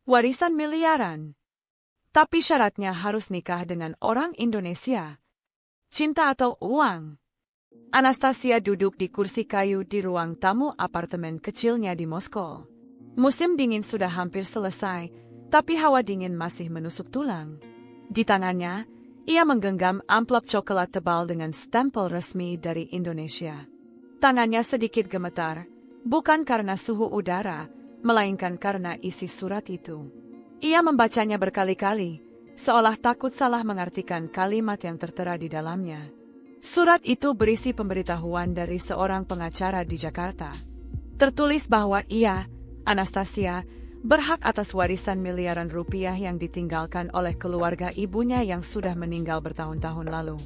Warisan miliaran. Tapi syaratnya harus nikah dengan orang Indonesia. Cinta atau uang? Anastasia duduk di kursi kayu di ruang tamu apartemen kecilnya di Moskow. Musim dingin sudah hampir selesai, tapi hawa dingin masih menusuk tulang. Di tangannya, ia menggenggam amplop coklat tebal dengan stempel resmi dari Indonesia. Tangannya sedikit gemetar, bukan karena suhu udara, melainkan karena isi surat itu. Ia membacanya berkali-kali, seolah takut salah mengartikan kalimat yang tertera di dalamnya. Surat itu berisi pemberitahuan dari seorang pengacara di Jakarta. Tertulis bahwa ia, Anastasia, berhak atas warisan miliaran rupiah yang ditinggalkan oleh keluarga ibunya yang sudah meninggal bertahun-tahun lalu.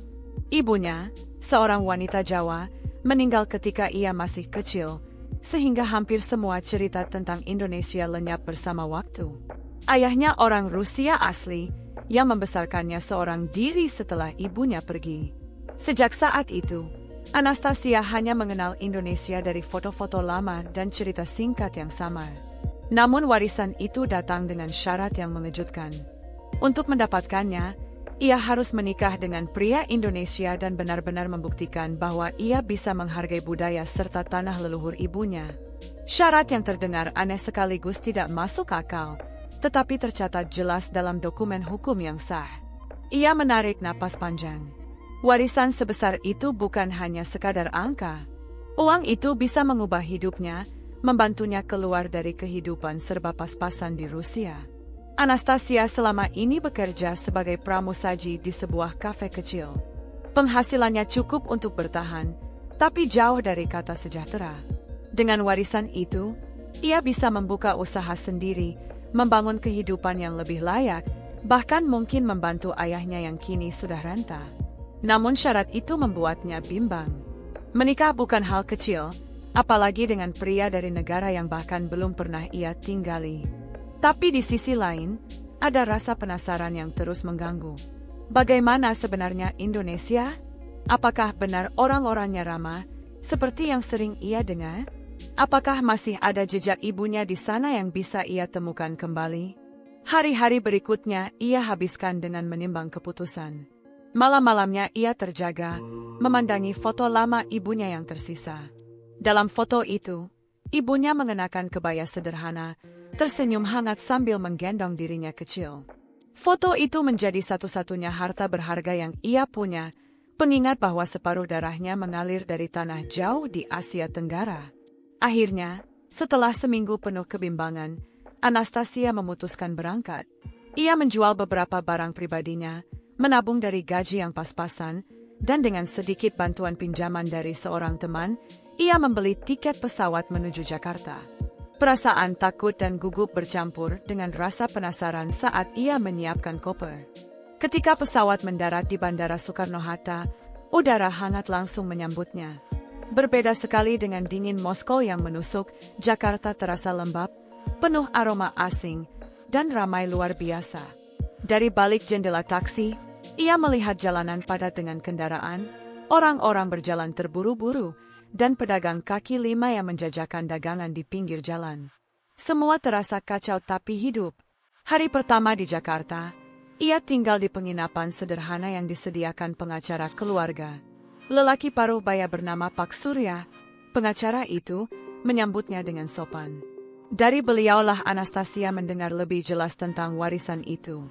Ibunya, seorang wanita Jawa, meninggal ketika ia masih kecil, sehingga hampir semua cerita tentang Indonesia lenyap bersama waktu. Ayahnya orang Rusia asli, yang membesarkannya seorang diri setelah ibunya pergi. Sejak saat itu, Anastasia hanya mengenal Indonesia dari foto-foto lama dan cerita singkat yang samar. Namun warisan itu datang dengan syarat yang mengejutkan. Untuk mendapatkannya, ia harus menikah dengan pria Indonesia dan benar-benar membuktikan bahwa ia bisa menghargai budaya serta tanah leluhur ibunya. Syarat yang terdengar aneh sekaligus tidak masuk akal, tetapi tercatat jelas dalam dokumen hukum yang sah. Ia menarik napas panjang. Warisan sebesar itu bukan hanya sekadar angka. Uang itu bisa mengubah hidupnya, membantunya keluar dari kehidupan serba pas-pasan di Rusia. Anastasia selama ini bekerja sebagai pramusaji di sebuah kafe kecil. Penghasilannya cukup untuk bertahan, tapi jauh dari kata sejahtera. Dengan warisan itu, ia bisa membuka usaha sendiri, membangun kehidupan yang lebih layak, bahkan mungkin membantu ayahnya yang kini sudah renta. Namun syarat itu membuatnya bimbang. Menikah bukan hal kecil, apalagi dengan pria dari negara yang bahkan belum pernah ia tinggali. Tapi di sisi lain, ada rasa penasaran yang terus mengganggu. Bagaimana sebenarnya Indonesia? Apakah benar orang-orangnya ramah, seperti yang sering ia dengar? Apakah masih ada jejak ibunya di sana yang bisa ia temukan kembali? Hari-hari berikutnya ia habiskan dengan menimbang keputusan. Malam-malamnya ia terjaga, memandangi foto lama ibunya yang tersisa. Dalam foto itu, ibunya mengenakan kebaya sederhana, tersenyum hangat sambil menggendong dirinya kecil. Foto itu menjadi satu-satunya harta berharga yang ia punya, pengingat bahwa separuh darahnya mengalir dari tanah jauh di Asia Tenggara. Akhirnya, setelah seminggu penuh kebimbangan, Anastasia memutuskan berangkat. Ia menjual beberapa barang pribadinya, menabung dari gaji yang pas-pasan, dan dengan sedikit bantuan pinjaman dari seorang teman, ia membeli tiket pesawat menuju Jakarta. Perasaan takut dan gugup bercampur dengan rasa penasaran saat ia menyiapkan koper. Ketika pesawat mendarat di Bandara Soekarno-Hatta, udara hangat langsung menyambutnya. Berbeda sekali dengan dingin Moskow yang menusuk, Jakarta terasa lembab, penuh aroma asing, dan ramai luar biasa. Dari balik jendela taksi, ia melihat jalanan padat dengan kendaraan, orang-orang berjalan terburu-buru, dan pedagang kaki lima yang menjajakan dagangan di pinggir jalan. Semua terasa kacau tapi hidup. Hari pertama di Jakarta, ia tinggal di penginapan sederhana yang disediakan pengacara keluarga. Lelaki paruh baya bernama Pak Surya, pengacara itu, menyambutnya dengan sopan. Dari beliaulah Anastasia mendengar lebih jelas tentang warisan itu.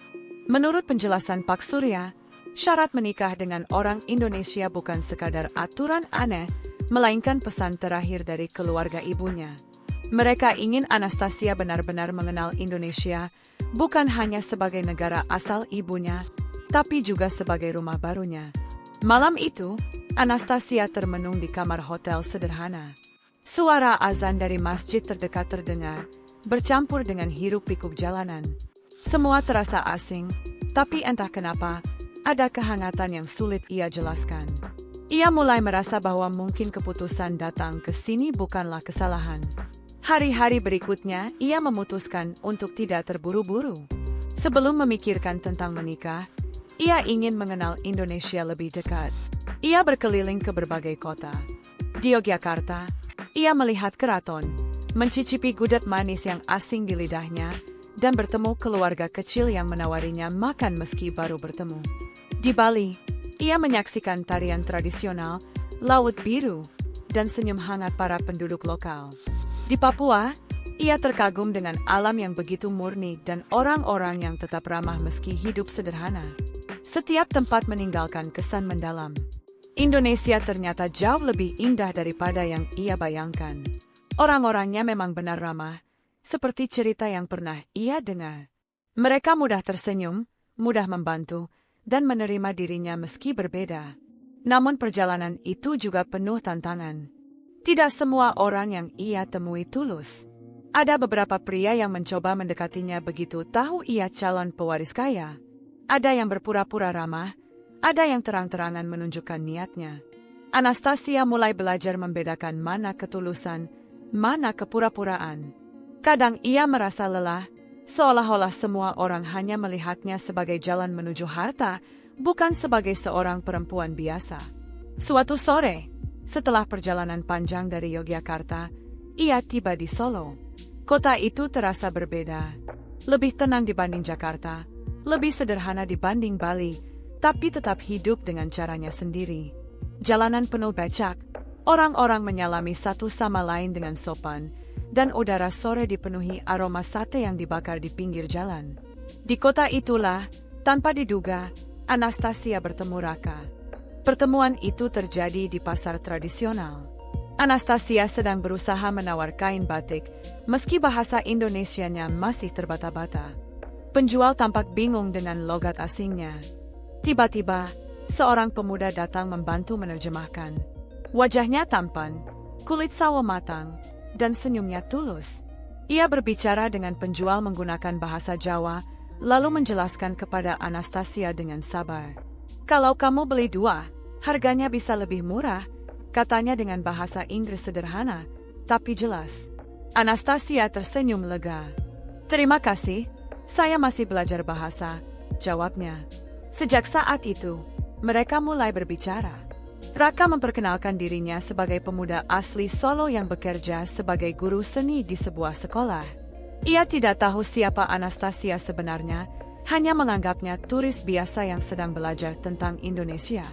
Menurut penjelasan Pak Surya, syarat menikah dengan orang Indonesia bukan sekadar aturan aneh, melainkan pesan terakhir dari keluarga ibunya. Mereka ingin Anastasia benar-benar mengenal Indonesia, bukan hanya sebagai negara asal ibunya, tapi juga sebagai rumah barunya. Malam itu, Anastasia termenung di kamar hotel sederhana. Suara azan dari masjid terdekat terdengar, bercampur dengan hiruk-pikuk jalanan. Semua terasa asing, tapi entah kenapa, ada kehangatan yang sulit ia jelaskan. Ia mulai merasa bahwa mungkin keputusan datang ke sini bukanlah kesalahan. Hari-hari berikutnya, ia memutuskan untuk tidak terburu-buru. Sebelum memikirkan tentang menikah, ia ingin mengenal Indonesia lebih dekat. Ia berkeliling ke berbagai kota. Di Yogyakarta, ia melihat keraton, mencicipi gudeg manis yang asing di lidahnya, dan bertemu keluarga kecil yang menawarinya makan meski baru bertemu. Di Bali, ia menyaksikan tarian tradisional, laut biru, dan senyum hangat para penduduk lokal. Di Papua, ia terkagum dengan alam yang begitu murni dan orang-orang yang tetap ramah meski hidup sederhana. Setiap tempat meninggalkan kesan mendalam. Indonesia ternyata jauh lebih indah daripada yang ia bayangkan. Orang-orangnya memang benar ramah, seperti cerita yang pernah ia dengar. Mereka mudah tersenyum, mudah membantu, dan menerima dirinya meski berbeda. Namun perjalanan itu juga penuh tantangan. Tidak semua orang yang ia temui tulus. Ada beberapa pria yang mencoba mendekatinya begitu tahu ia calon pewaris kaya. Ada yang berpura-pura ramah, ada yang terang-terangan menunjukkan niatnya. Anastasia mulai belajar membedakan mana ketulusan, mana kepura-puraan. Kadang ia merasa lelah, seolah-olah semua orang hanya melihatnya sebagai jalan menuju harta, bukan sebagai seorang perempuan biasa. Suatu sore, setelah perjalanan panjang dari Yogyakarta, ia tiba di Solo. Kota itu terasa berbeda. Lebih tenang dibanding Jakarta, lebih sederhana dibanding Bali, tapi tetap hidup dengan caranya sendiri. Jalanan penuh becak, orang-orang menyalami satu sama lain dengan sopan, dan udara sore dipenuhi aroma sate yang dibakar di pinggir jalan. Di kota itulah, tanpa diduga, Anastasia bertemu Raka. Pertemuan itu terjadi di pasar tradisional. Anastasia sedang berusaha menawar kain batik, meski bahasa Indonesianya masih terbata-bata. Penjual tampak bingung dengan logat asingnya. Tiba-tiba, seorang pemuda datang membantu menerjemahkan. Wajahnya tampan, kulit sawo matang, dan senyumnya tulus. Ia berbicara dengan penjual menggunakan bahasa Jawa, lalu menjelaskan kepada Anastasia dengan sabar. "Kalau kamu beli 2, harganya bisa lebih murah," katanya dengan bahasa Inggris sederhana, tapi jelas. Anastasia tersenyum lega. "Terima kasih, saya masih belajar bahasa," jawabnya. Sejak saat itu, mereka mulai berbicara. Raka memperkenalkan dirinya sebagai pemuda asli Solo yang bekerja sebagai guru seni di sebuah sekolah. Ia tidak tahu siapa Anastasia sebenarnya, hanya menganggapnya turis biasa yang sedang belajar tentang Indonesia.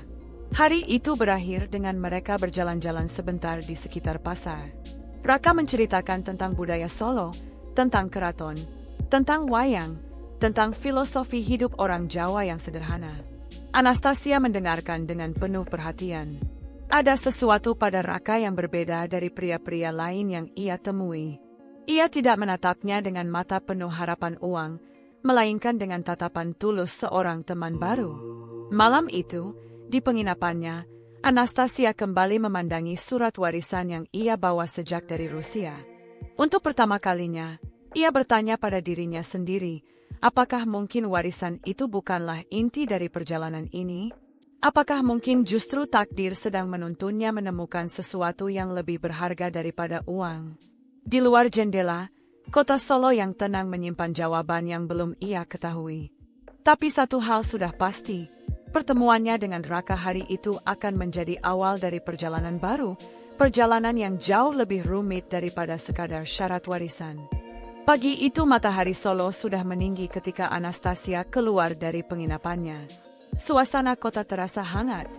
Hari itu berakhir dengan mereka berjalan-jalan sebentar di sekitar pasar. Raka menceritakan tentang budaya Solo, tentang keraton, tentang wayang, tentang filosofi hidup orang Jawa yang sederhana. Anastasia mendengarkan dengan penuh perhatian. Ada sesuatu pada Raka yang berbeda dari pria-pria lain yang ia temui. Ia tidak menatapnya dengan mata penuh harapan uang, melainkan dengan tatapan tulus seorang teman baru. Malam itu, di penginapannya, Anastasia kembali memandangi surat warisan yang ia bawa sejak dari Rusia. Untuk pertama kalinya, ia bertanya pada dirinya sendiri, apakah mungkin warisan itu bukanlah inti dari perjalanan ini? Apakah mungkin justru takdir sedang menuntunnya menemukan sesuatu yang lebih berharga daripada uang? Di luar jendela, kota Solo yang tenang menyimpan jawaban yang belum ia ketahui. Tapi satu hal sudah pasti, pertemuannya dengan Raka hari itu akan menjadi awal dari perjalanan baru, perjalanan yang jauh lebih rumit daripada sekadar syarat warisan. Pagi itu matahari Solo sudah meninggi ketika Anastasia keluar dari penginapannya. Suasana kota terasa hangat.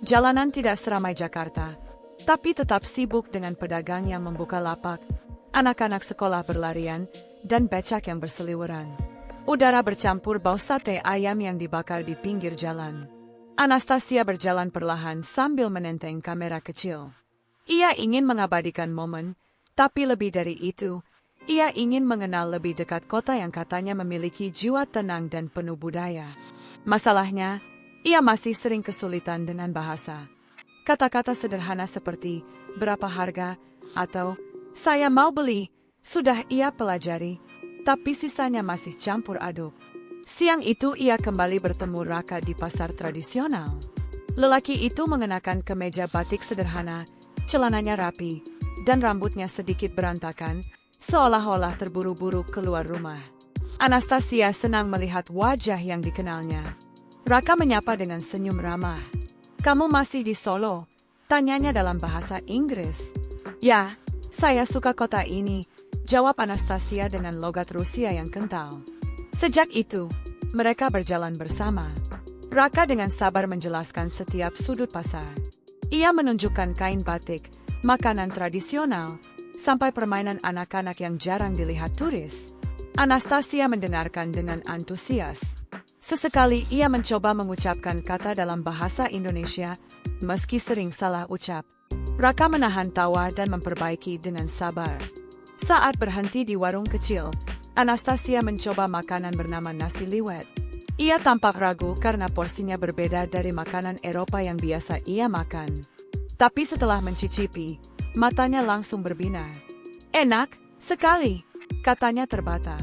Jalanan tidak seramai Jakarta, tapi tetap sibuk dengan pedagang yang membuka lapak, anak-anak sekolah berlarian, dan becak yang berseliweran. Udara bercampur bau sate ayam yang dibakar di pinggir jalan. Anastasia berjalan perlahan sambil menenteng kamera kecil. Ia ingin mengabadikan momen, tapi lebih dari itu, ia ingin mengenal lebih dekat kota yang katanya memiliki jiwa tenang dan penuh budaya. Masalahnya, ia masih sering kesulitan dengan bahasa. Kata-kata sederhana seperti, "Berapa harga?" atau "Saya mau beli," sudah ia pelajari, tapi sisanya masih campur aduk. Siang itu ia kembali bertemu Raka di pasar tradisional. Lelaki itu mengenakan kemeja batik sederhana, celananya rapi, dan rambutnya sedikit berantakan, seolah-olah terburu-buru keluar rumah. Anastasia senang melihat wajah yang dikenalnya. Raka menyapa dengan senyum ramah. "Kamu masih di Solo?" tanyanya dalam bahasa Inggris. "Ya, saya suka kota ini, Jawab Anastasia dengan logat Rusia yang kental. Sejak itu, mereka berjalan bersama. Raka dengan sabar menjelaskan setiap sudut pasar. Ia menunjukkan kain batik, makanan tradisional, sampai permainan anak-anak yang jarang dilihat turis. Anastasia mendengarkan dengan antusias. Sesekali ia mencoba mengucapkan kata dalam bahasa Indonesia, meski sering salah ucap. Raka menahan tawa dan memperbaiki dengan sabar. Saat berhenti di warung kecil, Anastasia mencoba makanan bernama nasi liwet. Ia tampak ragu karena porsinya berbeda dari makanan Eropa yang biasa ia makan. Tapi setelah mencicipi, matanya langsung berbinar. "Enak sekali," katanya terbata.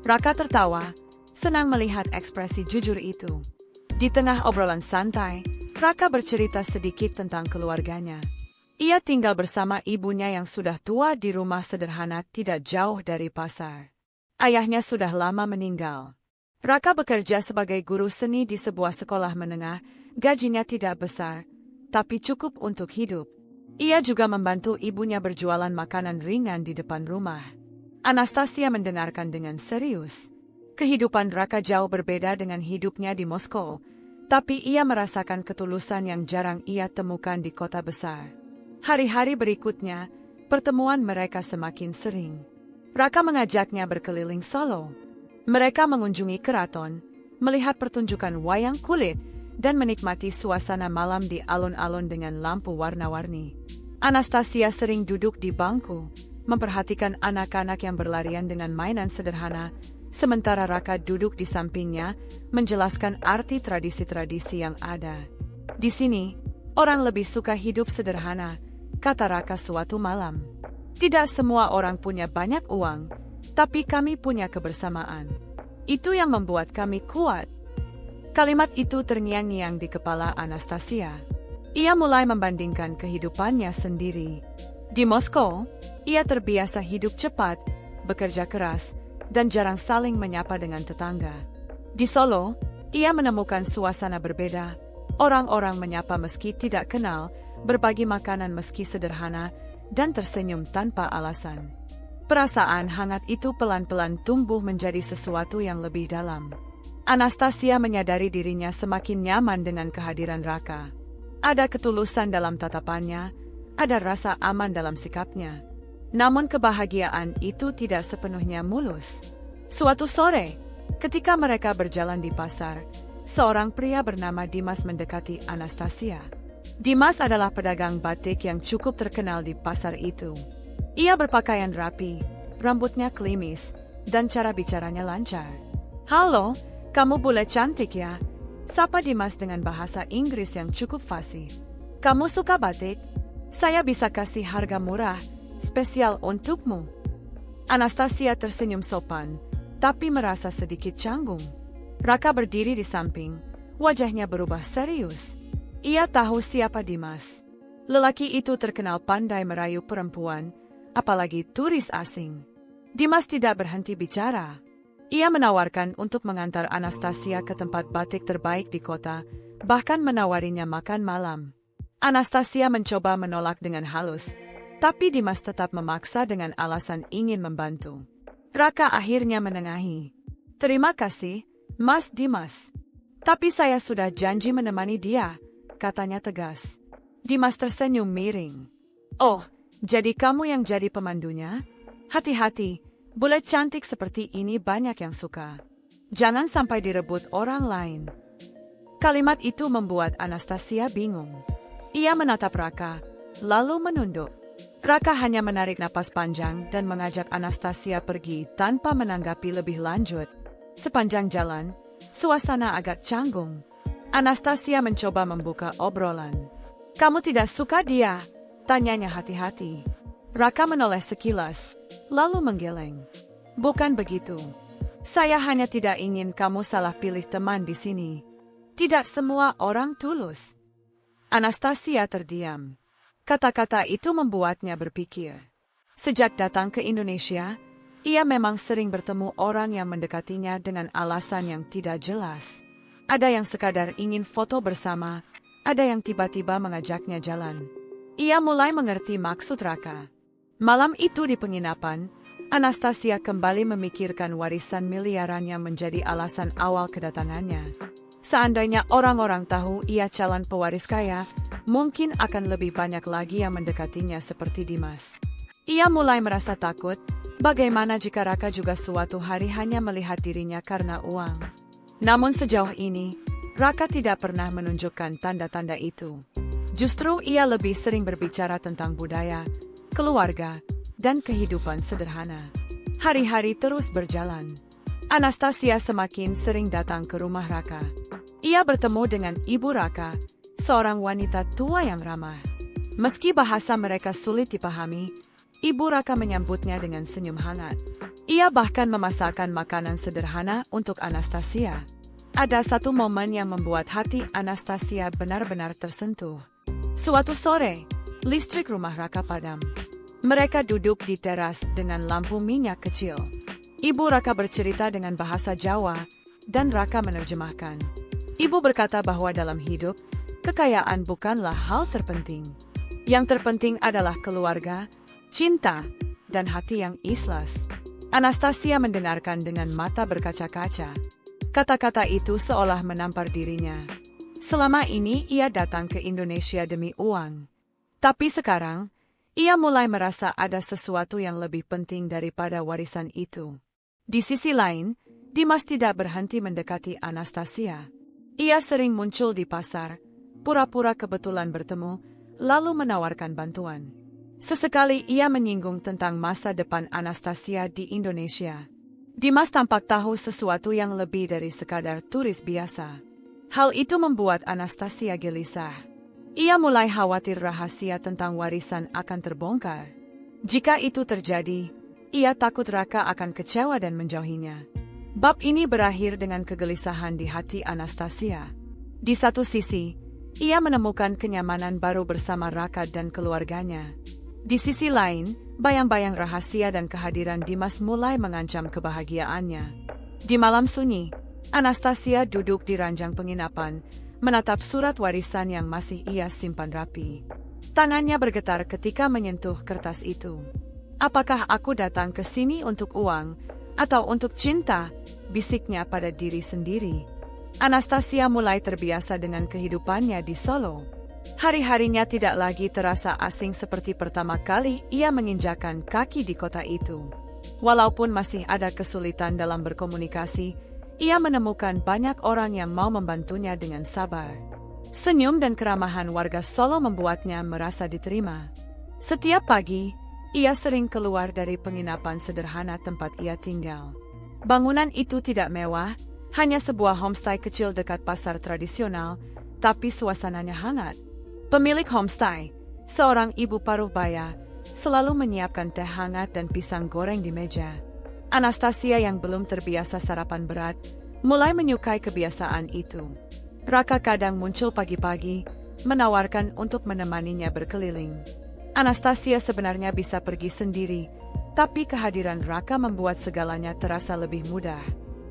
Raka tertawa, senang melihat ekspresi jujur itu. Di tengah obrolan santai, Raka bercerita sedikit tentang keluarganya. Ia tinggal bersama ibunya yang sudah tua di rumah sederhana tidak jauh dari pasar. Ayahnya sudah lama meninggal. Raka bekerja sebagai guru seni di sebuah sekolah menengah, gajinya tidak besar, tapi cukup untuk hidup. Ia juga membantu ibunya berjualan makanan ringan di depan rumah. Anastasia mendengarkan dengan serius. Kehidupan Raka jauh berbeda dengan hidupnya di Moskow, tapi ia merasakan ketulusan yang jarang ia temukan di kota besar. Hari-hari berikutnya, pertemuan mereka semakin sering. Raka mengajaknya berkeliling Solo. Mereka mengunjungi keraton, melihat pertunjukan wayang kulit, dan menikmati suasana malam di alun-alun dengan lampu warna-warni. Anastasia sering duduk di bangku, memperhatikan anak-anak yang berlarian dengan mainan sederhana, sementara Raka duduk di sampingnya, menjelaskan arti tradisi-tradisi yang ada. "Di sini, orang lebih suka hidup sederhana," kata Raka suatu malam. "Tidak semua orang punya banyak uang, tapi kami punya kebersamaan. Itu yang membuat kami kuat." Kalimat itu terngiang-ngiang di kepala Anastasia. Ia mulai membandingkan kehidupannya sendiri. Di Moskow, ia terbiasa hidup cepat, bekerja keras, dan jarang saling menyapa dengan tetangga. Di Solo, ia menemukan suasana berbeda. Orang-orang menyapa meski tidak kenal, berbagi makanan meski sederhana, dan tersenyum tanpa alasan. Perasaan hangat itu pelan-pelan tumbuh menjadi sesuatu yang lebih dalam. Anastasia menyadari dirinya semakin nyaman dengan kehadiran Raka. Ada ketulusan dalam tatapannya, ada rasa aman dalam sikapnya. Namun kebahagiaan itu tidak sepenuhnya mulus. Suatu sore, ketika mereka berjalan di pasar, seorang pria bernama Dimas mendekati Anastasia. Dimas adalah pedagang batik yang cukup terkenal di pasar itu. Ia berpakaian rapi, rambutnya klimis, dan cara bicaranya lancar. "Halo, kamu bule cantik ya?" sapa Dimas dengan bahasa Inggris yang cukup fasih. "Kamu suka batik? Saya bisa kasih harga murah, spesial untukmu." Anastasia tersenyum sopan, tapi merasa sedikit canggung. Raka berdiri di samping, wajahnya berubah serius. Ia tahu siapa Dimas. Lelaki itu terkenal pandai merayu perempuan, apalagi turis asing. Dimas tidak berhenti bicara. Ia menawarkan untuk mengantar Anastasia ke tempat batik terbaik di kota, bahkan menawarinya makan malam. Anastasia mencoba menolak dengan halus, tapi Dimas tetap memaksa dengan alasan ingin membantu. Raka akhirnya menengahi. "Terima kasih, Mas Dimas. Tapi saya sudah janji menemani dia," katanya tegas. Dimas tersenyum miring. "Oh, jadi kamu yang jadi pemandunya? Hati-hati, bule cantik seperti ini banyak yang suka. Jangan sampai direbut orang lain." Kalimat itu membuat Anastasia bingung. Ia menatap Raka, lalu menunduk. Raka hanya menarik napas panjang dan mengajak Anastasia pergi tanpa menanggapi lebih lanjut. Sepanjang jalan, suasana agak canggung. Anastasia mencoba membuka obrolan. "Kamu tidak suka dia?" tanyanya hati-hati. Raka menoleh sekilas, lalu menggeleng. "Bukan begitu. Saya hanya tidak ingin kamu salah pilih teman di sini. Tidak semua orang tulus." Anastasia terdiam. Kata-kata itu membuatnya berpikir. Sejak datang ke Indonesia, ia memang sering bertemu orang yang mendekatinya dengan alasan yang tidak jelas. Ada yang sekadar ingin foto bersama, ada yang tiba-tiba mengajaknya jalan. Ia mulai mengerti maksud Raka. Malam itu di penginapan, Anastasia kembali memikirkan warisan miliarannya menjadi alasan awal kedatangannya. Seandainya orang-orang tahu ia calon pewaris kaya, mungkin akan lebih banyak lagi yang mendekatinya seperti Dimas. Ia mulai merasa takut, bagaimana jika Raka juga suatu hari hanya melihat dirinya karena uang. Namun sejauh ini, Raka tidak pernah menunjukkan tanda-tanda itu. Justru ia lebih sering berbicara tentang budaya, keluarga, dan kehidupan sederhana. Hari-hari terus berjalan. Anastasia semakin sering datang ke rumah Raka. Ia bertemu dengan ibu Raka, seorang wanita tua yang ramah. Meski bahasa mereka sulit dipahami, ibu Raka menyambutnya dengan senyum hangat. Ia bahkan memasakkan makanan sederhana untuk Anastasia. Ada satu momen yang membuat hati Anastasia benar-benar tersentuh. Suatu sore, listrik rumah Raka padam. Mereka duduk di teras dengan lampu minyak kecil. Ibu Raka bercerita dengan bahasa Jawa, dan Raka menerjemahkan. Ibu berkata bahwa dalam hidup, kekayaan bukanlah hal terpenting. Yang terpenting adalah keluarga, cinta, dan hati yang ikhlas. Anastasia mendengarkan dengan mata berkaca-kaca. Kata-kata itu seolah menampar dirinya. Selama ini ia datang ke Indonesia demi uang. Tapi sekarang, ia mulai merasa ada sesuatu yang lebih penting daripada warisan itu. Di sisi lain, Dimas tidak berhenti mendekati Anastasia. Ia sering muncul di pasar, pura-pura kebetulan bertemu, lalu menawarkan bantuan. Sesekali ia menyinggung tentang masa depan Anastasia di Indonesia. Dimas tampak tahu sesuatu yang lebih dari sekadar turis biasa. Hal itu membuat Anastasia gelisah. Ia mulai khawatir rahasia tentang warisan akan terbongkar. Jika itu terjadi, ia takut Raka akan kecewa dan menjauhinya. Bab ini berakhir dengan kegelisahan di hati Anastasia. Di satu sisi, ia menemukan kenyamanan baru bersama Raka dan keluarganya. Di sisi lain, bayang-bayang rahasia dan kehadiran Dimas mulai mengancam kebahagiaannya. Di malam sunyi, Anastasia duduk di ranjang penginapan, menatap surat warisan yang masih ia simpan rapi. Tangannya bergetar ketika menyentuh kertas itu. Apakah aku datang ke sini untuk uang, atau untuk cinta? Bisiknya pada diri sendiri. Anastasia mulai terbiasa dengan kehidupannya di Solo. Hari-harinya tidak lagi terasa asing seperti pertama kali ia menginjakan kaki di kota itu. Walaupun masih ada kesulitan dalam berkomunikasi, ia menemukan banyak orang yang mau membantunya dengan sabar. Senyum dan keramahan warga Solo membuatnya merasa diterima. Setiap pagi, ia sering keluar dari penginapan sederhana tempat ia tinggal. Bangunan itu tidak mewah, hanya sebuah homestay kecil dekat pasar tradisional, tapi suasananya hangat. Pemilik homestay, seorang ibu paruh baya, selalu menyiapkan teh hangat dan pisang goreng di meja. Anastasia yang belum terbiasa sarapan berat, mulai menyukai kebiasaan itu. Raka kadang muncul pagi-pagi, menawarkan untuk menemaninya berkeliling. Anastasia sebenarnya bisa pergi sendiri, tapi kehadiran Raka membuat segalanya terasa lebih mudah.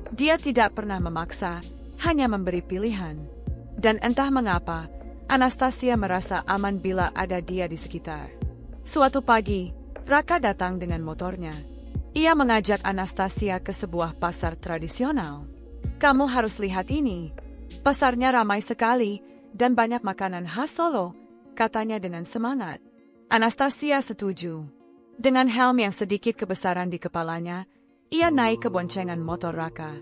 Dia tidak pernah memaksa, hanya memberi pilihan. Dan entah mengapa, Anastasia merasa aman bila ada dia di sekitar. Suatu pagi, Raka datang dengan motornya. Ia mengajak Anastasia ke sebuah pasar tradisional. Kamu harus lihat ini. Pasarnya ramai sekali dan banyak makanan khas Solo, katanya dengan semangat. Anastasia setuju. Dengan helm yang sedikit kebesaran di kepalanya, ia naik ke boncengan motor Raka.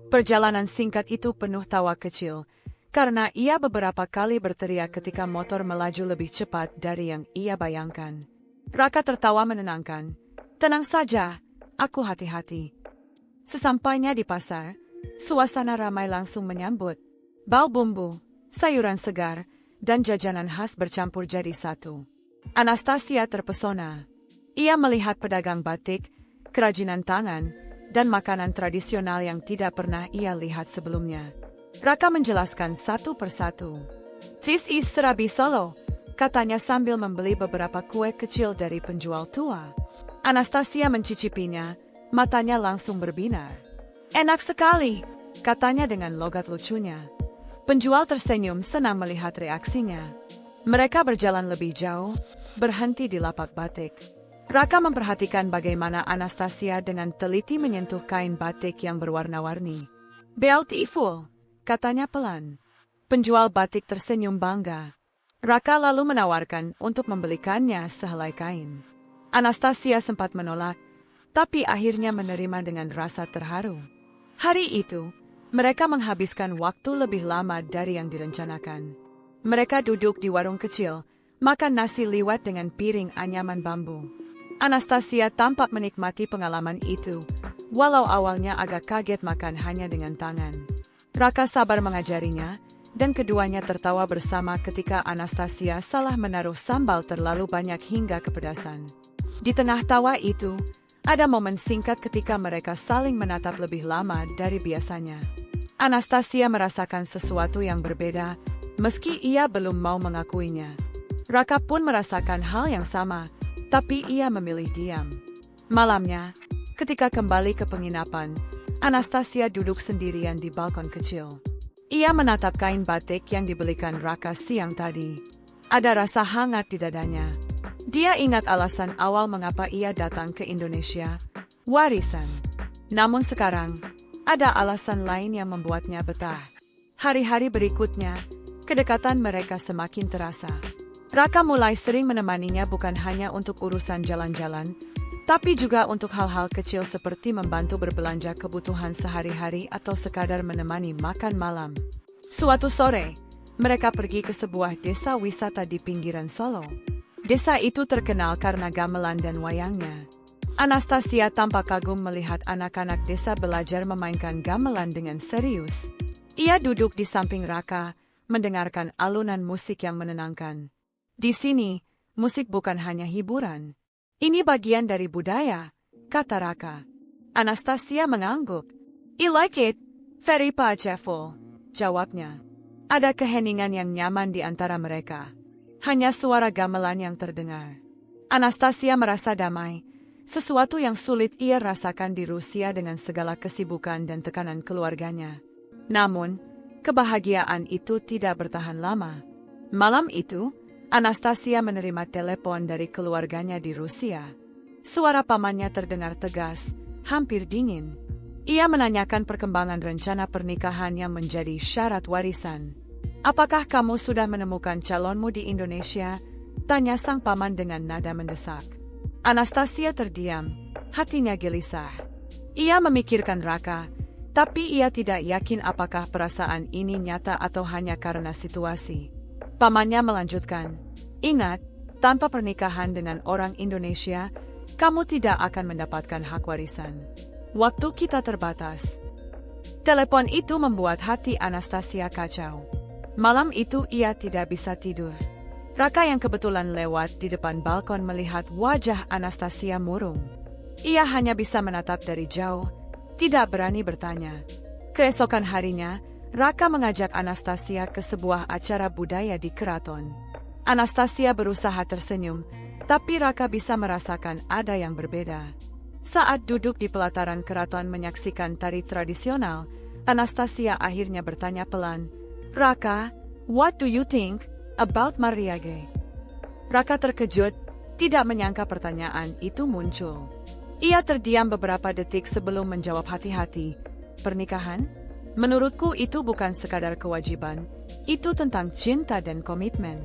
Perjalanan singkat itu penuh tawa kecil, karena ia beberapa kali berteriak ketika motor melaju lebih cepat dari yang ia bayangkan. Raka tertawa menenangkan. Tenang saja. Aku hati-hati. Sesampainya di pasar, suasana ramai langsung menyambut. Bau bumbu, sayuran segar, dan jajanan khas bercampur jadi satu. Anastasia terpesona. Ia melihat pedagang batik, kerajinan tangan, dan makanan tradisional yang tidak pernah ia lihat sebelumnya. Raka menjelaskan satu persatu. This is serabi Solo, katanya sambil membeli beberapa kue kecil dari penjual tua. Anastasia mencicipinya, matanya langsung berbinar. Enak sekali, katanya dengan logat lucunya. Penjual tersenyum senang melihat reaksinya. Mereka berjalan lebih jauh, berhenti di lapak batik. Raka memperhatikan bagaimana Anastasia dengan teliti menyentuh kain batik yang berwarna-warni. "Beautiful," katanya pelan. Penjual batik tersenyum bangga. Raka lalu menawarkan untuk membelikannya sehelai kain. Anastasia sempat menolak, tapi akhirnya menerima dengan rasa terharu. Hari itu, mereka menghabiskan waktu lebih lama dari yang direncanakan. Mereka duduk di warung kecil, makan nasi liwet dengan piring anyaman bambu. Anastasia tampak menikmati pengalaman itu, walau awalnya agak kaget makan hanya dengan tangan. Raka sabar mengajarinya, dan keduanya tertawa bersama ketika Anastasia salah menaruh sambal terlalu banyak hingga kepedasan. Di tengah tawa itu, ada momen singkat ketika mereka saling menatap lebih lama dari biasanya. Anastasia merasakan sesuatu yang berbeda, meski ia belum mau mengakuinya. Raka pun merasakan hal yang sama, tapi ia memilih diam. Malamnya, ketika kembali ke penginapan, Anastasia duduk sendirian di balkon kecil. Ia menatap kain batik yang dibelikan Raka siang tadi. Ada rasa hangat di dadanya. Dia ingat alasan awal mengapa ia datang ke Indonesia, warisan. Namun sekarang, ada alasan lain yang membuatnya betah. Hari-hari berikutnya, kedekatan mereka semakin terasa. Raka mulai sering menemaninya bukan hanya untuk urusan jalan-jalan, tapi juga untuk hal-hal kecil seperti membantu berbelanja kebutuhan sehari-hari atau sekadar menemani makan malam. Suatu sore, mereka pergi ke sebuah desa wisata di pinggiran Solo. Desa itu terkenal karena gamelan dan wayangnya. Anastasia tampak kagum melihat anak-anak desa belajar memainkan gamelan dengan serius. Ia duduk di samping Raka, mendengarkan alunan musik yang menenangkan. Di sini, musik bukan hanya hiburan. Ini bagian dari budaya, kata Raka. Anastasia mengangguk. "I like it, very cheerful," jawabnya. Ada keheningan yang nyaman di antara mereka. Hanya suara gamelan yang terdengar. Anastasia merasa damai, sesuatu yang sulit ia rasakan di Rusia dengan segala kesibukan dan tekanan keluarganya. Namun, kebahagiaan itu tidak bertahan lama. Malam itu, Anastasia menerima telepon dari keluarganya di Rusia. Suara pamannya terdengar tegas, hampir dingin. Ia menanyakan perkembangan rencana pernikahan yang menjadi syarat warisan. "Apakah kamu sudah menemukan calonmu di Indonesia?" tanya sang paman dengan nada mendesak. Anastasia terdiam, hatinya gelisah. Ia memikirkan Raka, tapi ia tidak yakin apakah perasaan ini nyata atau hanya karena situasi. Pamannya melanjutkan, "Ingat, tanpa pernikahan dengan orang Indonesia, kamu tidak akan mendapatkan hak warisan. Waktu kita terbatas." Telepon itu membuat hati Anastasia kacau. Malam itu ia tidak bisa tidur. Raka yang kebetulan lewat di depan balkon melihat wajah Anastasia murung. Ia hanya bisa menatap dari jauh, tidak berani bertanya. Keesokan harinya, Raka mengajak Anastasia ke sebuah acara budaya di keraton. Anastasia berusaha tersenyum, tapi Raka bisa merasakan ada yang berbeda. Saat duduk di pelataran keraton menyaksikan tari tradisional, Anastasia akhirnya bertanya pelan, "Raka, what do you think about mariage?" Raka terkejut, tidak menyangka pertanyaan itu muncul. Ia terdiam beberapa detik sebelum menjawab hati-hati, "Pernikahan? Menurutku itu bukan sekadar kewajiban, itu tentang cinta dan komitmen."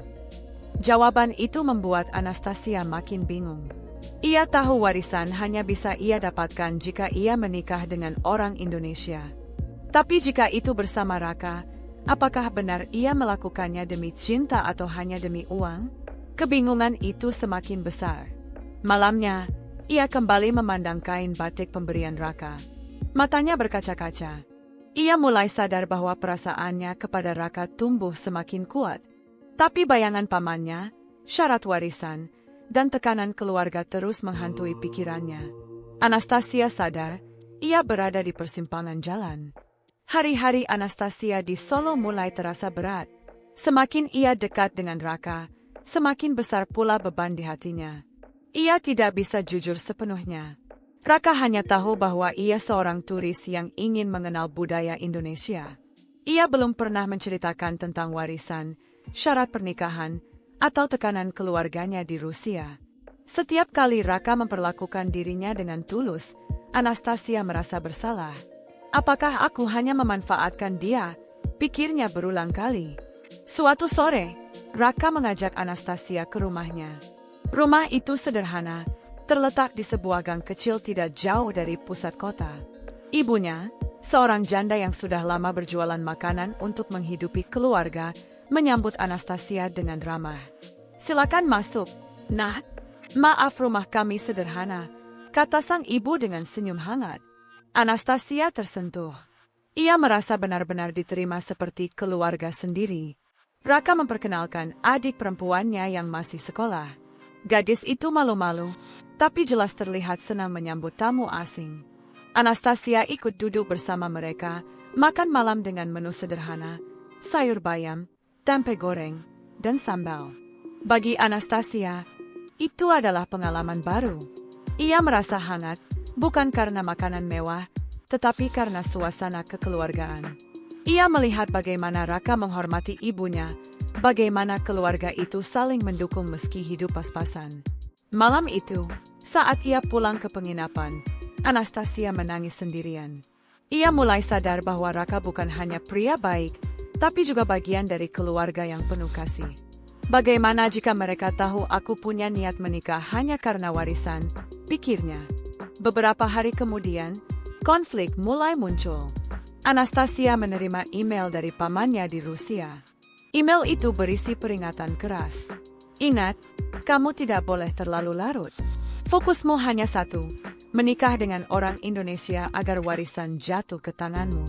Jawaban itu membuat Anastasia makin bingung. Ia tahu warisan hanya bisa ia dapatkan jika ia menikah dengan orang Indonesia. Tapi jika itu bersama Raka, apakah benar ia melakukannya demi cinta atau hanya demi uang? Kebingungan itu semakin besar. Malamnya, ia kembali memandang kain batik pemberian Raka. Matanya berkaca-kaca. Ia mulai sadar bahwa perasaannya kepada Raka tumbuh semakin kuat. Tapi bayangan pamannya, syarat warisan, dan tekanan keluarga terus menghantui pikirannya. Anastasia sadar, ia berada di persimpangan jalan. Hari-hari Anastasia di Solo mulai terasa berat. Semakin ia dekat dengan Raka, semakin besar pula beban di hatinya. Ia tidak bisa jujur sepenuhnya. Raka hanya tahu bahwa ia seorang turis yang ingin mengenal budaya Indonesia. Ia belum pernah menceritakan tentang warisan, syarat pernikahan, atau tekanan keluarganya di Rusia. Setiap kali Raka memperlakukan dirinya dengan tulus, Anastasia merasa bersalah. Apakah aku hanya memanfaatkan dia? Pikirnya berulang kali. Suatu sore, Raka mengajak Anastasia ke rumahnya. Rumah itu sederhana, terletak di sebuah gang kecil tidak jauh dari pusat kota. Ibunya, seorang janda yang sudah lama berjualan makanan untuk menghidupi keluarga, menyambut Anastasia dengan ramah. "Silakan masuk, Nak. Maaf, rumah kami sederhana," kata sang ibu dengan senyum hangat. Anastasia tersentuh. Ia merasa benar-benar diterima seperti keluarga sendiri. Raka memperkenalkan adik perempuannya yang masih sekolah. Gadis itu malu-malu, tapi jelas terlihat senang menyambut tamu asing. Anastasia ikut duduk bersama mereka, makan malam dengan menu sederhana, sayur bayam, tempe goreng, dan sambal. Bagi Anastasia, itu adalah pengalaman baru. Ia merasa hangat, bukan karena makanan mewah, tetapi karena suasana kekeluargaan. Ia melihat bagaimana Raka menghormati ibunya, bagaimana keluarga itu saling mendukung meski hidup pas-pasan. Malam itu, saat ia pulang ke penginapan, Anastasia menangis sendirian. Ia mulai sadar bahwa Raka bukan hanya pria baik, tapi juga bagian dari keluarga yang penuh kasih. "Bagaimana jika mereka tahu aku punya niat menikah hanya karena warisan?" pikirnya. Beberapa hari kemudian, konflik mulai muncul. Anastasia menerima email dari pamannya di Rusia. Email itu berisi peringatan keras. "Ingat, kamu tidak boleh terlalu larut. Fokusmu hanya satu, menikah dengan orang Indonesia agar warisan jatuh ke tanganmu.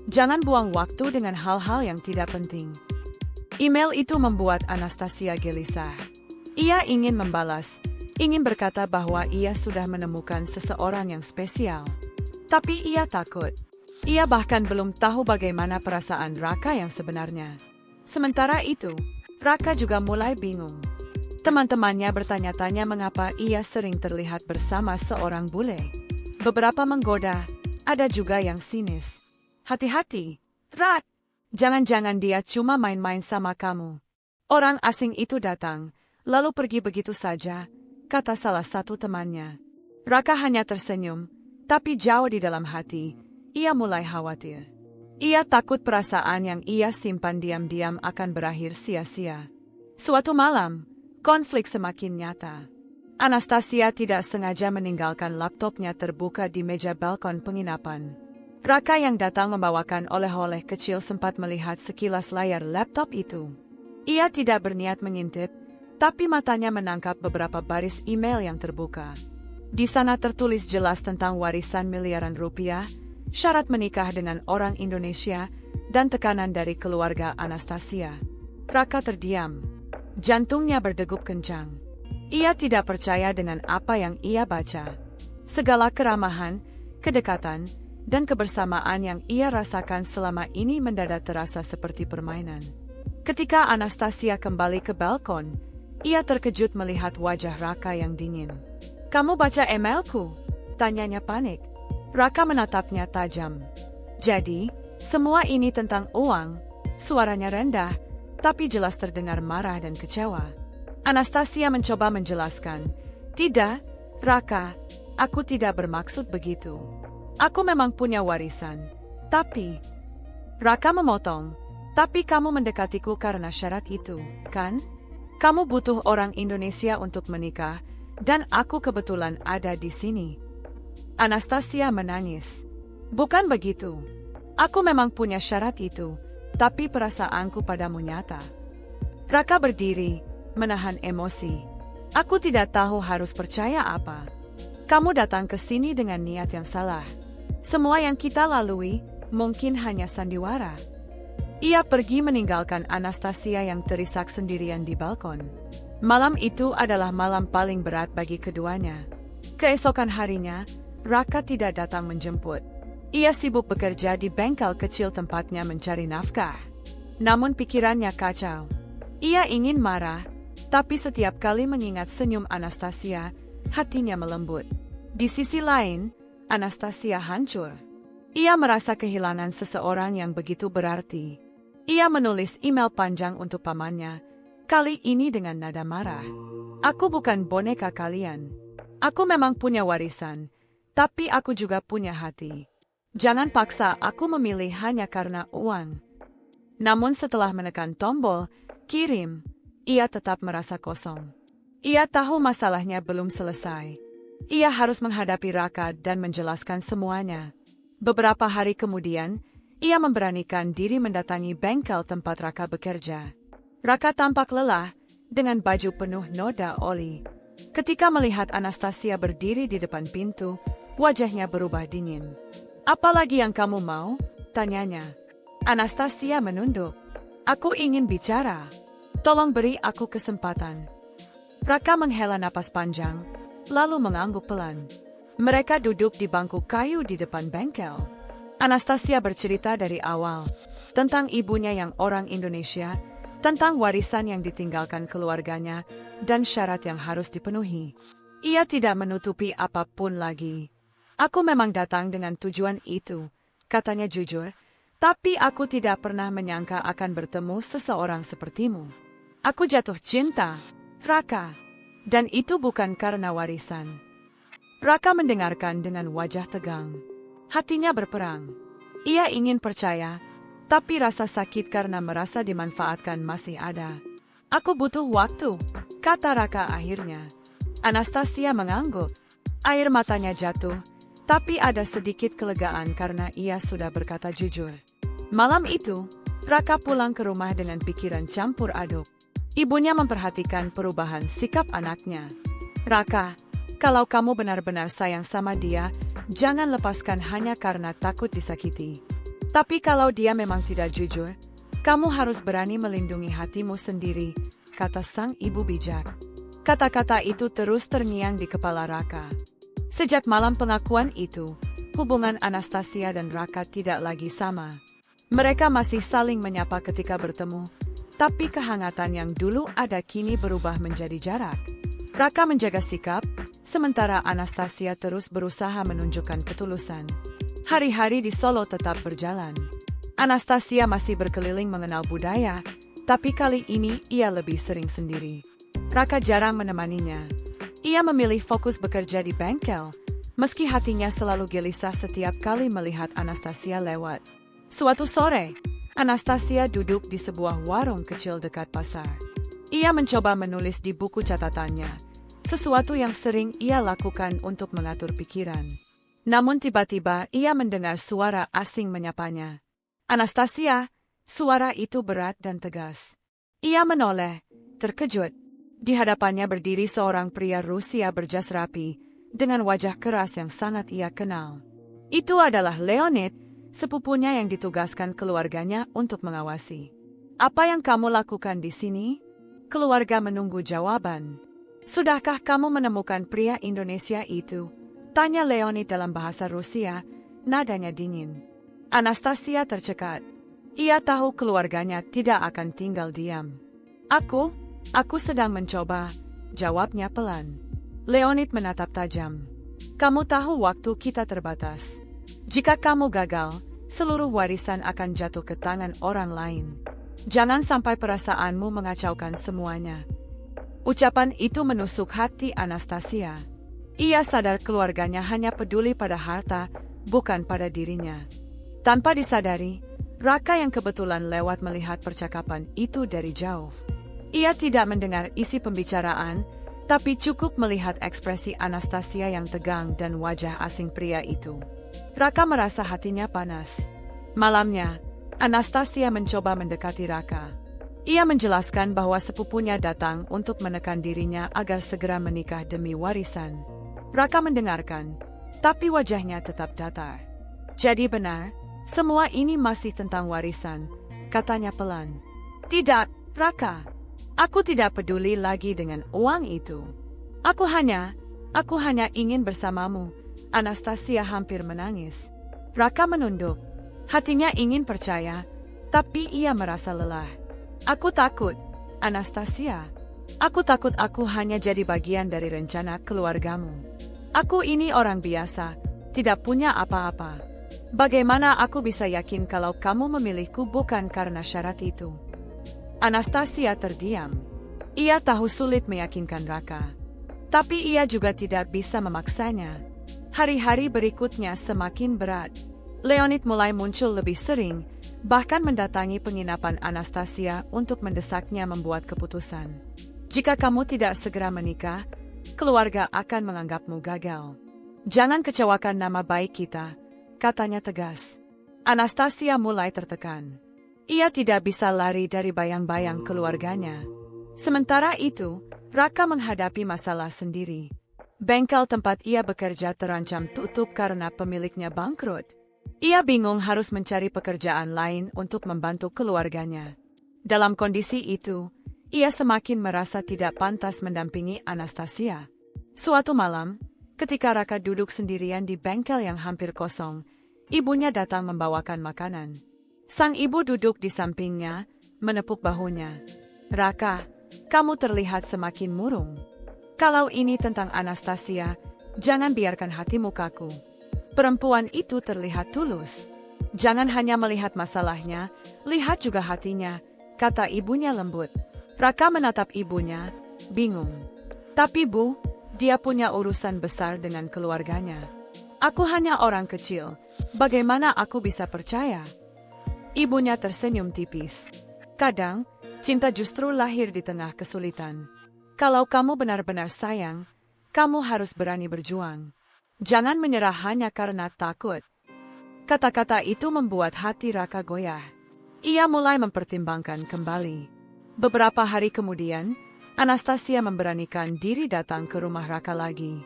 Jangan buang waktu dengan hal-hal yang tidak penting." Email itu membuat Anastasia gelisah. Ia ingin membalas, ingin berkata bahwa ia sudah menemukan seseorang yang spesial. Tapi ia takut. Ia bahkan belum tahu bagaimana perasaan Raka yang sebenarnya. Sementara itu, Raka juga mulai bingung. Teman-temannya bertanya-tanya mengapa ia sering terlihat bersama seorang bule. Beberapa menggoda, ada juga yang sinis. "Hati-hati, Rak! Jangan-jangan dia cuma main-main sama kamu." "Orang asing itu datang, lalu pergi begitu saja," kata salah satu temannya. Raka hanya tersenyum, tapi jauh di dalam hati, ia mulai khawatir. Ia takut perasaan yang ia simpan diam-diam akan berakhir sia-sia. Suatu malam, konflik semakin nyata. Anastasia tidak sengaja meninggalkan laptopnya terbuka di meja balkon penginapan. Raka yang datang membawakan oleh-oleh kecil sempat melihat sekilas layar laptop itu. Ia tidak berniat mengintip, tapi matanya menangkap beberapa baris email yang terbuka. Di sana tertulis jelas tentang warisan miliaran rupiah, syarat menikah dengan orang Indonesia, dan tekanan dari keluarga Anastasia. Raka terdiam. Jantungnya berdegup kencang. Ia tidak percaya dengan apa yang ia baca. Segala keramahan, kedekatan, dan kebersamaan yang ia rasakan selama ini mendadak terasa seperti permainan. Ketika Anastasia kembali ke balkon, ia terkejut melihat wajah Raka yang dingin. "Kamu baca emailku?" tanyanya panik. Raka menatapnya tajam. "Jadi, semua ini tentang uang?" Suaranya rendah, tapi jelas terdengar marah dan kecewa. Anastasia mencoba menjelaskan. "Tidak, Raka, aku tidak bermaksud begitu. Aku memang punya warisan, tapi..." Raka memotong, "Tapi kamu mendekatiku karena syarat itu, kan? Kamu butuh orang Indonesia untuk menikah, dan aku kebetulan ada di sini." Anastasia menangis. "Bukan begitu. Aku memang punya syarat itu, tapi perasaanku padamu nyata." Raka berdiri, menahan emosi. "Aku tidak tahu harus percaya apa. Kamu datang ke sini dengan niat yang salah. Semua yang kita lalui mungkin hanya sandiwara." Ia pergi meninggalkan Anastasia yang terisak sendirian di balkon. Malam itu adalah malam paling berat bagi keduanya. Keesokan harinya, Raka tidak datang menjemput. Ia sibuk bekerja di bengkel kecil tempatnya mencari nafkah. Namun pikirannya kacau. Ia ingin marah, tapi setiap kali mengingat senyum Anastasia, hatinya melembut. Di sisi lain, Anastasia hancur. Ia merasa kehilangan seseorang yang begitu berarti. Ia menulis email panjang untuk pamannya, kali ini dengan nada marah. Aku bukan boneka kalian. Aku memang punya warisan, tapi aku juga punya hati. Jangan paksa aku memilih hanya karena uang. Namun setelah menekan tombol kirim, ia tetap merasa kosong. Ia tahu masalahnya belum selesai. Ia harus menghadapi Raka dan menjelaskan semuanya. Beberapa hari kemudian, ia memberanikan diri mendatangi bengkel tempat Raka bekerja. Raka tampak lelah, dengan baju penuh noda oli. Ketika melihat Anastasia berdiri di depan pintu, wajahnya berubah dingin. "Apalagi yang kamu mau?" tanyanya. Anastasia menunduk. "Aku ingin bicara. Tolong beri aku kesempatan." Raka menghela napas panjang, lalu mengangguk pelan. Mereka duduk di bangku kayu di depan bengkel. Anastasia bercerita dari awal, tentang ibunya yang orang Indonesia, tentang warisan yang ditinggalkan keluarganya, dan syarat yang harus dipenuhi. Ia tidak menutupi apapun lagi. "Aku memang datang dengan tujuan itu," katanya jujur, "tapi aku tidak pernah menyangka akan bertemu seseorang sepertimu. Aku jatuh cinta, Raka, dan itu bukan karena warisan." Raka mendengarkan dengan wajah tegang. Hatinya berperang. Ia ingin percaya, tapi rasa sakit karena merasa dimanfaatkan masih ada. "Aku butuh waktu," kata Raka akhirnya. Anastasia mengangguk. Air matanya jatuh, tapi ada sedikit kelegaan karena ia sudah berkata jujur. Malam itu, Raka pulang ke rumah dengan pikiran campur aduk. Ibunya memperhatikan perubahan sikap anaknya. "Raka, kalau kamu benar-benar sayang sama dia, jangan lepaskan hanya karena takut disakiti. Tapi kalau dia memang tidak jujur, kamu harus berani melindungi hatimu sendiri," kata sang ibu bijak. Kata-kata itu terus terngiang di kepala Raka. Sejak malam pengakuan itu, hubungan Anastasia dan Raka tidak lagi sama. Mereka masih saling menyapa ketika bertemu, tapi kehangatan yang dulu ada kini berubah menjadi jarak. Raka menjaga sikap, sementara Anastasia terus berusaha menunjukkan ketulusan. Hari-hari di Solo tetap berjalan. Anastasia masih berkeliling mengenal budaya, tapi kali ini ia lebih sering sendiri. Raka jarang menemaninya. Ia memilih fokus bekerja di bengkel, meski hatinya selalu gelisah setiap kali melihat Anastasia lewat. Suatu sore, Anastasia duduk di sebuah warung kecil dekat pasar. Ia mencoba menulis di buku catatannya, sesuatu yang sering ia lakukan untuk mengatur pikiran. Namun tiba-tiba ia mendengar suara asing menyapanya. "Anastasia!" Suara itu berat dan tegas. Ia menoleh, terkejut. Di hadapannya berdiri seorang pria Rusia berjas rapi, dengan wajah keras yang sangat ia kenal. Itu adalah Leonid, sepupunya yang ditugaskan keluarganya untuk mengawasi. "Apa yang kamu lakukan di sini?" Keluarga menunggu jawaban. "Sudahkah kamu menemukan pria Indonesia itu?" tanya Leonid dalam bahasa Rusia, nadanya dingin. Anastasia tercekat. Ia tahu keluarganya tidak akan tinggal diam. Aku sedang mencoba," jawabnya pelan. Leonid menatap tajam. "Kamu tahu waktu kita terbatas. Jika kamu gagal, seluruh warisan akan jatuh ke tangan orang lain. Jangan sampai perasaanmu mengacaukan semuanya." Ucapan itu menusuk hati Anastasia. Ia sadar keluarganya hanya peduli pada harta, bukan pada dirinya. Tanpa disadari, Raka yang kebetulan lewat melihat percakapan itu dari jauh. Ia tidak mendengar isi pembicaraan, tapi cukup melihat ekspresi Anastasia yang tegang dan wajah asing pria itu. Raka merasa hatinya panas. Malamnya, Anastasia mencoba mendekati Raka. Ia menjelaskan bahwa sepupunya datang untuk menekan dirinya agar segera menikah demi warisan. Raka mendengarkan, tapi wajahnya tetap datar. "Jadi benar, semua ini masih tentang warisan," katanya pelan. "Tidak, Raka. Aku tidak peduli lagi dengan uang itu. Aku hanya ingin bersamamu." Anastasia hampir menangis. Raka menunduk. Hatinya ingin percaya, tapi ia merasa lelah. "Aku takut, Anastasia. Aku takut aku hanya jadi bagian dari rencana keluargamu. Aku ini orang biasa, tidak punya apa-apa. Bagaimana aku bisa yakin kalau kamu memilihku bukan karena syarat itu?" Anastasia terdiam. Ia tahu sulit meyakinkan Raka. Tapi ia juga tidak bisa memaksanya. Hari-hari berikutnya semakin berat. Leonid mulai muncul lebih sering, bahkan mendatangi penginapan Anastasia untuk mendesaknya membuat keputusan. Jika kamu tidak segera menikah, keluarga akan menganggapmu gagal. Jangan kecewakan nama baik kita, katanya tegas. Anastasia mulai tertekan. Ia tidak bisa lari dari bayang-bayang keluarganya. Sementara itu, Raka menghadapi masalah sendiri. Bengkel tempat ia bekerja terancam tutup karena pemiliknya bangkrut. Ia bingung harus mencari pekerjaan lain untuk membantu keluarganya. Dalam kondisi itu, ia semakin merasa tidak pantas mendampingi Anastasia. Suatu malam, ketika Raka duduk sendirian di bengkel yang hampir kosong, ibunya datang membawakan makanan. Sang ibu duduk di sampingnya, menepuk bahunya. Raka, kamu terlihat semakin murung. Kalau ini tentang Anastasia, jangan biarkan hatimu kaku. Perempuan itu terlihat tulus. Jangan hanya melihat masalahnya, lihat juga hatinya, kata ibunya lembut. Raka menatap ibunya, bingung. Tapi Bu, dia punya urusan besar dengan keluarganya. Aku hanya orang kecil, bagaimana aku bisa percaya? Ibunya tersenyum tipis. Kadang, cinta justru lahir di tengah kesulitan. Kalau kamu benar-benar sayang, kamu harus berani berjuang. Jangan menyerah hanya karena takut. Kata-kata itu membuat hati Raka goyah. Ia mulai mempertimbangkan kembali. Beberapa hari kemudian, Anastasia memberanikan diri datang ke rumah Raka lagi.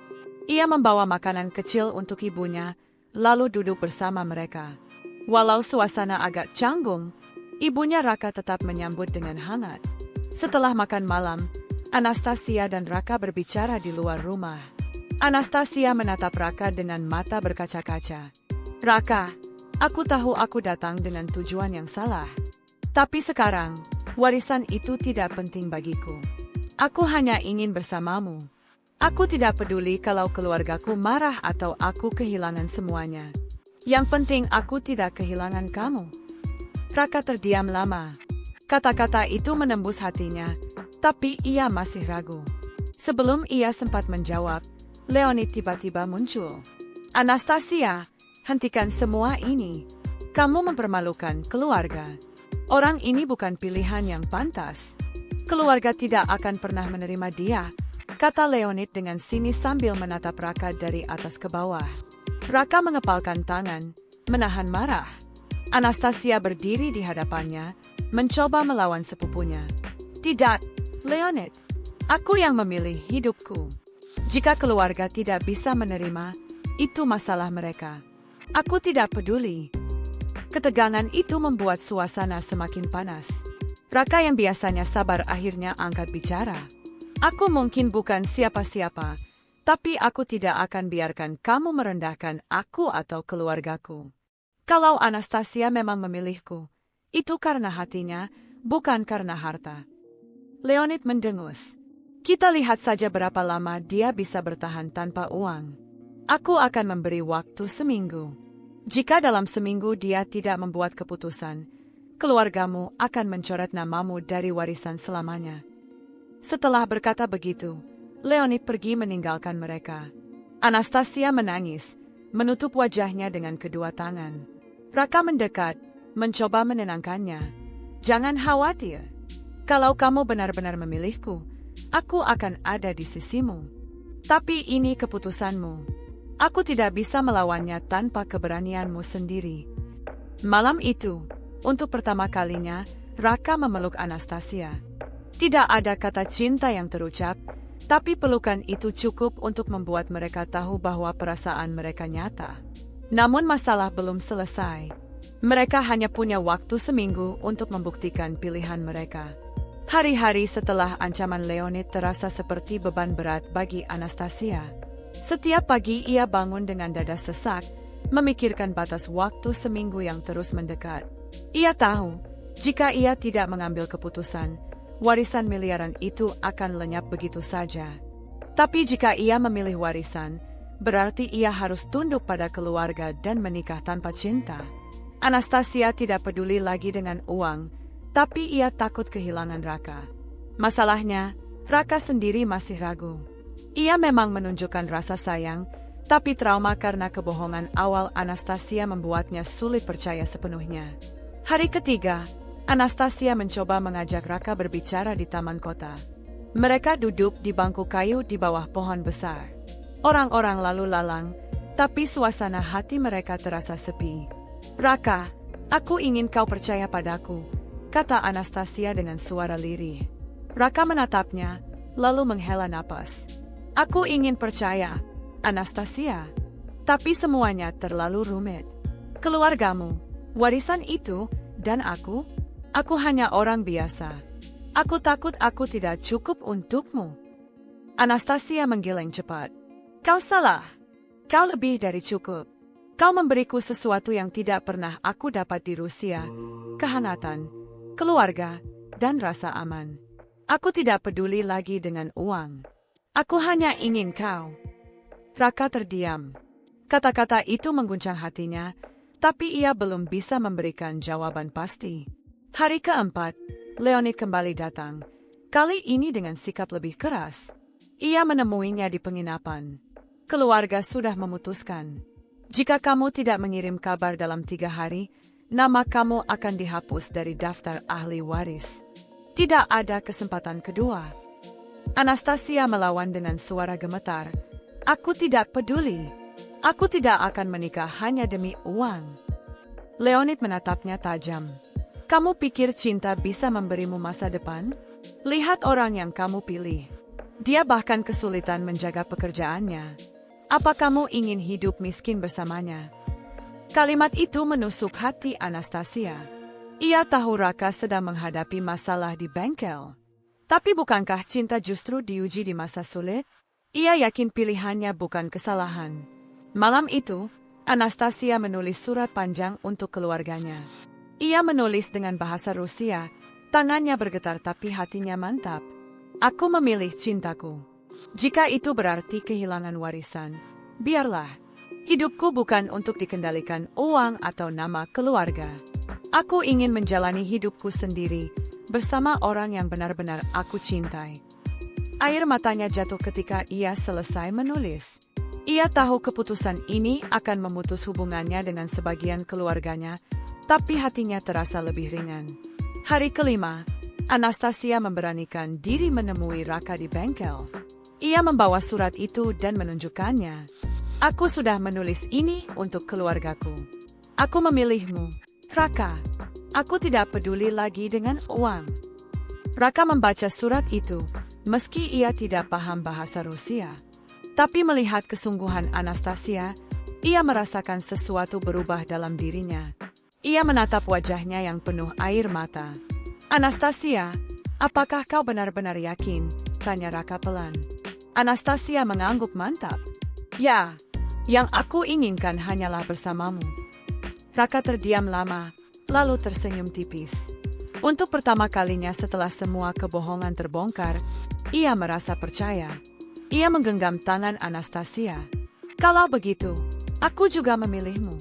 Ia membawa makanan kecil untuk ibunya, lalu duduk bersama mereka. Walau suasana agak canggung, ibunya Raka tetap menyambut dengan hangat. Setelah makan malam, Anastasia dan Raka berbicara di luar rumah. Anastasia menatap Raka dengan mata berkaca-kaca. Raka, aku tahu aku datang dengan tujuan yang salah. Tapi sekarang, warisan itu tidak penting bagiku. Aku hanya ingin bersamamu. Aku tidak peduli kalau keluargaku marah atau aku kehilangan semuanya. Yang penting aku tidak kehilangan kamu. Raka terdiam lama. Kata-kata itu menembus hatinya, tapi ia masih ragu. Sebelum ia sempat menjawab, Leonid tiba-tiba muncul. Anastasia, hentikan semua ini. Kamu mempermalukan keluarga. Orang ini bukan pilihan yang pantas. Keluarga tidak akan pernah menerima dia, kata Leonid dengan sinis sambil menatap Raka dari atas ke bawah. Raka mengepalkan tangan, menahan marah. Anastasia berdiri di hadapannya, mencoba melawan sepupunya. Tidak, Leonid. Aku yang memilih hidupku. Jika keluarga tidak bisa menerima, itu masalah mereka. Aku tidak peduli. Ketegangan itu membuat suasana semakin panas. Raka yang biasanya sabar akhirnya angkat bicara. Aku mungkin bukan siapa-siapa, tapi aku tidak akan biarkan kamu merendahkan aku atau keluargaku. Kalau Anastasia memang memilihku, itu karena hatinya, bukan karena harta. Leonid mendengus. Kita lihat saja berapa lama dia bisa bertahan tanpa uang. Aku akan memberi waktu seminggu. Jika dalam seminggu dia tidak membuat keputusan, keluargamu akan mencoret namamu dari warisan selamanya. Setelah berkata begitu, Leonid pergi meninggalkan mereka. Anastasia menangis, menutup wajahnya dengan kedua tangan. Raka mendekat, mencoba menenangkannya. Jangan khawatir. Kalau kamu benar-benar memilihku, aku akan ada di sisimu. Tapi ini keputusanmu. Aku tidak bisa melawannya tanpa keberanianmu sendiri. Malam itu, untuk pertama kalinya, Raka memeluk Anastasia. Tidak ada kata cinta yang terucap, tapi pelukan itu cukup untuk membuat mereka tahu bahwa perasaan mereka nyata. Namun masalah belum selesai. Mereka hanya punya waktu seminggu untuk membuktikan pilihan mereka. Hari-hari setelah ancaman Leonid terasa seperti beban berat bagi Anastasia. Setiap pagi ia bangun dengan dada sesak, memikirkan batas waktu seminggu yang terus mendekat. Ia tahu, jika ia tidak mengambil keputusan, warisan miliaran itu akan lenyap begitu saja. Tapi jika ia memilih warisan, berarti ia harus tunduk pada keluarga dan menikah tanpa cinta. Anastasia tidak peduli lagi dengan uang, tapi ia takut kehilangan Raka. Masalahnya, Raka sendiri masih ragu. Ia memang menunjukkan rasa sayang, tapi trauma karena kebohongan awal Anastasia membuatnya sulit percaya sepenuhnya. Hari ketiga, Anastasia mencoba mengajak Raka berbicara di taman kota. Mereka duduk di bangku kayu di bawah pohon besar. Orang-orang lalu lalang, tapi suasana hati mereka terasa sepi. Raka, aku ingin kau percaya padaku, kata Anastasia dengan suara lirih. Raka menatapnya, lalu menghela napas. Aku ingin percaya, Anastasia. Tapi semuanya terlalu rumit. Keluargamu, warisan itu, dan aku hanya orang biasa. Aku takut aku tidak cukup untukmu. Anastasia menggeleng cepat. Kau salah. Kau lebih dari cukup. Kau memberiku sesuatu yang tidak pernah aku dapat di Rusia. Kehangatan, keluarga, dan rasa aman. Aku tidak peduli lagi dengan uang. Aku hanya ingin kau. Raka terdiam. Kata-kata itu mengguncang hatinya, tapi ia belum bisa memberikan jawaban pasti. Hari keempat, Leonid kembali datang. Kali ini dengan sikap lebih keras. Ia menemuinya di penginapan. Keluarga sudah memutuskan. Jika kamu tidak mengirim kabar dalam 3 hari, nama kamu akan dihapus dari daftar ahli waris. Tidak ada kesempatan kedua. Anastasia melawan dengan suara gemetar. Aku tidak peduli. Aku tidak akan menikah hanya demi uang. Leonid menatapnya tajam. Kamu pikir cinta bisa memberimu masa depan? Lihat orang yang kamu pilih. Dia bahkan kesulitan menjaga pekerjaannya. Apa kamu ingin hidup miskin bersamanya? Kalimat itu menusuk hati Anastasia. Ia tahu Raka sedang menghadapi masalah di bengkel. Tapi bukankah cinta justru diuji di masa sulit? Ia yakin pilihannya bukan kesalahan. Malam itu, Anastasia menulis surat panjang untuk keluarganya. Ia menulis dengan bahasa Rusia, tangannya bergetar tapi hatinya mantap. Aku memilih cintaku. Jika itu berarti kehilangan warisan, biarlah. Hidupku bukan untuk dikendalikan uang atau nama keluarga. Aku ingin menjalani hidupku sendiri, bersama orang yang benar-benar aku cintai. Air matanya jatuh ketika ia selesai menulis. Ia tahu keputusan ini akan memutus hubungannya dengan sebagian keluarganya, tapi hatinya terasa lebih ringan. Hari kelima, Anastasia memberanikan diri menemui Raka di bengkel. Ia membawa surat itu dan menunjukkannya. Aku sudah menulis ini untuk keluargaku. Aku memilihmu, Raka. Aku tidak peduli lagi dengan uang. Raka membaca surat itu, meski ia tidak paham bahasa Rusia. Tapi melihat kesungguhan Anastasia, ia merasakan sesuatu berubah dalam dirinya. Ia menatap wajahnya yang penuh air mata. Anastasia, apakah kau benar-benar yakin? Tanya Raka pelan. Anastasia mengangguk mantap. Ya, yang aku inginkan hanyalah bersamamu. Raka terdiam lama, lalu tersenyum tipis. Untuk pertama kalinya setelah semua kebohongan terbongkar, ia merasa percaya. Ia menggenggam tangan Anastasia. Kalau begitu, aku juga memilihmu.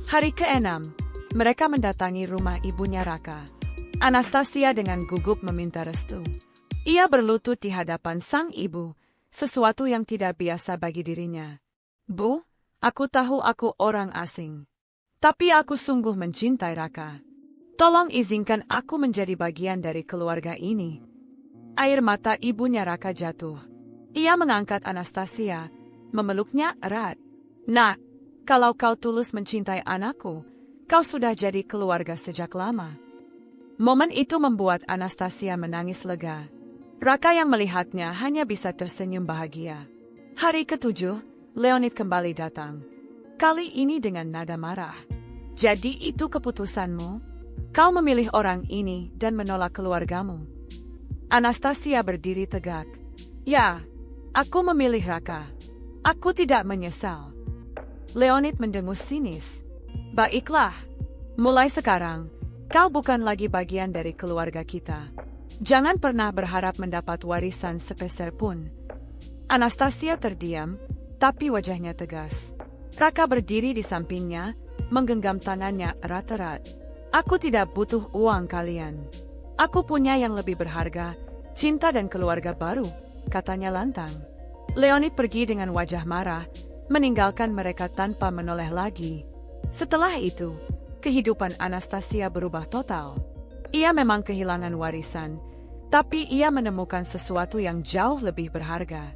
Hari ke-6, mereka mendatangi rumah ibunya Raka. Anastasia dengan gugup meminta restu. Ia berlutut di hadapan sang ibu, sesuatu yang tidak biasa bagi dirinya. Bu, aku tahu aku orang asing. Tapi aku sungguh mencintai Raka. Tolong izinkan aku menjadi bagian dari keluarga ini. Air mata ibunya Raka jatuh. Ia mengangkat Anastasia, memeluknya erat. Nak, kalau kau tulus mencintai anakku, kau sudah jadi keluarga sejak lama. Momen itu membuat Anastasia menangis lega. Raka yang melihatnya hanya bisa tersenyum bahagia. Hari ke-7, Leonid kembali datang. Kali ini dengan nada marah. Jadi itu keputusanmu? Kau memilih orang ini dan menolak keluargamu. Anastasia berdiri tegak. Ya, aku memilih Raka. Aku tidak menyesal. Leonid mendengus sinis. Baiklah, mulai sekarang, kau bukan lagi bagian dari keluarga kita. Jangan pernah berharap mendapat warisan sepeser pun. Anastasia terdiam, tapi wajahnya tegas. Raka berdiri di sampingnya, menggenggam tangannya erat-erat. Aku tidak butuh uang kalian. Aku punya yang lebih berharga, Cinta dan keluarga baru, katanya lantang. Leonid pergi dengan wajah marah, meninggalkan mereka tanpa menoleh lagi. Setelah itu, kehidupan Anastasia berubah total. Ia memang kehilangan warisan, tapi ia menemukan sesuatu yang jauh lebih berharga.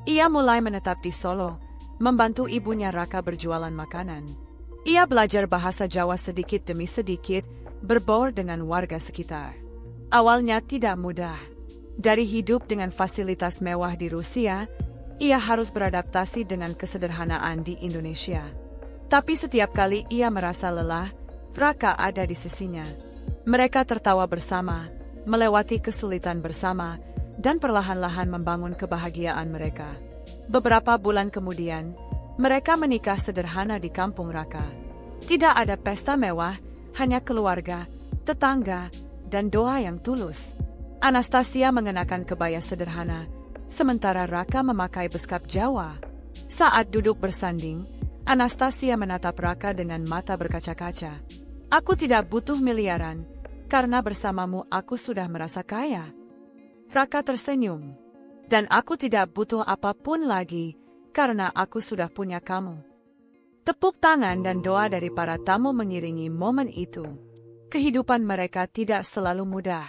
Ia mulai menetap di Solo, membantu ibunya Raka berjualan makanan. Ia belajar bahasa Jawa sedikit demi sedikit, berbaur dengan warga sekitar. Awalnya tidak mudah. Dari hidup dengan fasilitas mewah di Rusia, ia harus beradaptasi dengan kesederhanaan di Indonesia. Tapi setiap kali ia merasa lelah, Raka ada di sisinya. Mereka tertawa bersama, melewati kesulitan bersama, dan perlahan-lahan membangun kebahagiaan mereka. Beberapa bulan kemudian, mereka menikah sederhana di kampung Raka. Tidak ada pesta mewah, hanya keluarga, tetangga, dan doa yang tulus. Anastasia mengenakan kebaya sederhana, sementara Raka memakai beskap Jawa. Saat duduk bersanding, Anastasia menatap Raka dengan mata berkaca-kaca. "Aku tidak butuh miliaran, karena bersamamu aku sudah merasa kaya." Raka tersenyum. "Dan aku tidak butuh apapun lagi, karena aku sudah punya kamu." Tepuk tangan dan doa dari para tamu mengiringi momen itu. Kehidupan mereka tidak selalu mudah.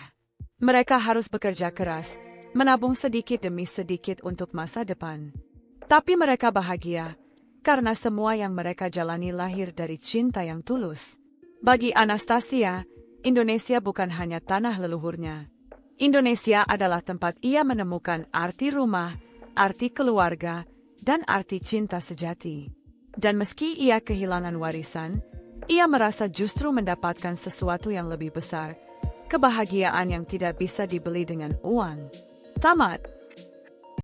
Mereka harus bekerja keras, menabung sedikit demi sedikit untuk masa depan. Tapi mereka bahagia, karena semua yang mereka jalani lahir dari cinta yang tulus. Bagi Anastasia, Indonesia bukan hanya tanah leluhurnya. Indonesia adalah tempat ia menemukan arti rumah, arti keluarga, dan arti cinta sejati. Dan meski ia kehilangan warisan, ia merasa justru mendapatkan sesuatu yang lebih besar, kebahagiaan yang tidak bisa dibeli dengan uang. Tamat.